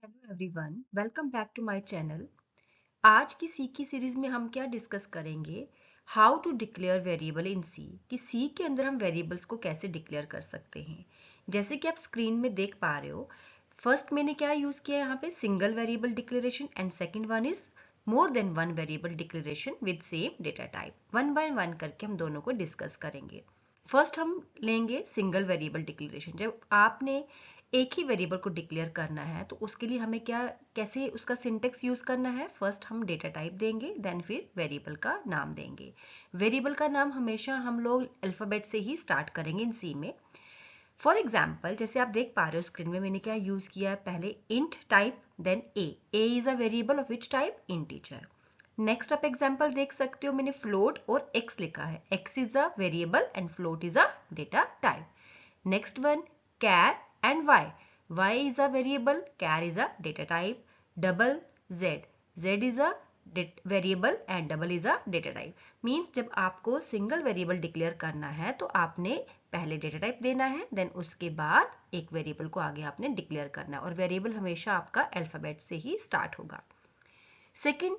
Hello everyone, welcome back to my channel. आज की सी की सीरीज में हम क्या डिस्कस करेंगे, how to declare variable in C, कि सी के अंदर हम वेरिएबल्स को कैसे डिक्लेयर कर सकते हैं। जैसे कि आप स्क्रीन में देख पा रहे हो, फर्स्ट मैंने क्या यूज किया यहाँ पे, single variable declaration, and second one is more than one variable declaration with same data type. One by one करके हम दोनों को डिस्कस करेंगे। फर्स्ट हम लेंगे सिंगल वेरिएबल डिक्लेरेशन। जब आपने एक ही वेरिएबल को डिक्लेयर करना है तो उसके लिए हमें क्या, कैसे उसका सिंटेक्स यूज करना है। फर्स्ट हम डेटा टाइप देंगे, देन फिर वेरिएबल का नाम देंगे। वेरिएबल का नाम हमेशा हम लोग अल्फाबेट से ही स्टार्ट करेंगे इन सी में। फॉर एग्जाम्पल, जैसे आप देख पा रहे हो स्क्रीन में, मैंने क्या यूज किया है, पहले int type, then A is a variable of which type, integer. Next आप एग्जाम्पल देख सकते हो, मैंने फ्लोट और एक्स लिखा है। X is a variable and float is a data type. Next one, char and y. Y is a variable, char is a data type. Double z. Z is a variable and double is a data type. Means जब आपको single variable declare करना है तो आपने पहले data type देना है, then उसके बाद एक वेरिएबल को आगे आपने डिक्लेयर करना है, और वेरिएबल हमेशा आपका अल्फाबेट से ही स्टार्ट होगा। सेकेंड,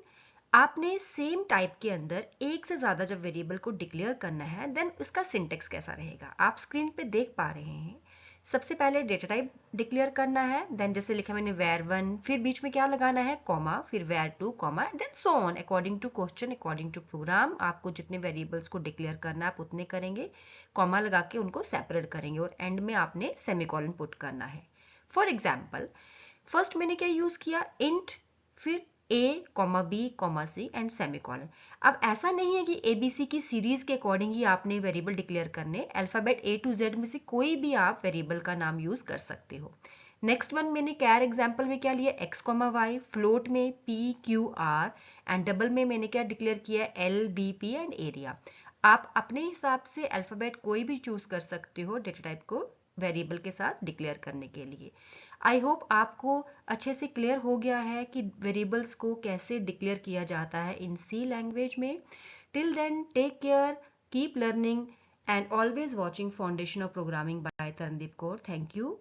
आपने सेम टाइप के अंदर एक से ज़्यादा जब वेरिएबल को डिक्लेयर करना है, देन उसका सिंटेक्स कैसा रहेगा आप स्क्रीन पे देख पा रहे हैं। सबसे पहले डेटा टाइप डिक्लेयर करना है, देन जैसे लिखा मैंने var1, फिर बीच में क्या लगाना है, कॉमा, फिर var2 comma, then so on according to question, according to program. आपको जितने वेरिएबल्स को डिक्लेयर करना है आप उतने करेंगे, कॉमा लगा के उनको सेपरेट करेंगे, और एंड में आपने सेमीकोलन पुट करना है। फॉर एग्जाम्पल, फर्स्ट मैंने क्या यूज किया, इंट, फिर A comma B comma C and semicolon. अब ऐसा नहीं है कि एबीसी की सीरीज के अकॉर्डिंग ही आपने वेरिएबल डिक्लेयर करने, अल्फाबेट ए टू जेड में से कोई भी आप वेरिएबल का नाम यूज कर सकते हो। नेक्स्ट वन मैंने कैर एग्जाम्पल में क्या लिया, एक्स कॉमा वाई, फ्लोट में P Q R, and double में मैंने क्या डिक्लेयर किया, L B P and area. आप अपने हिसाब से अल्फाबेट कोई भी चूज कर सकते हो डेटा टाइप को वेरिएबल के साथ डिक्लेयर करने के लिए। आई होप आपको अच्छे से क्लियर हो गया है कि वेरिएबल्स को कैसे डिक्लेयर किया जाता है इन सी लैंग्वेज में। Till then, take care, keep learning, and always watching foundation of programming by Tarandeep Kaur. Thank you.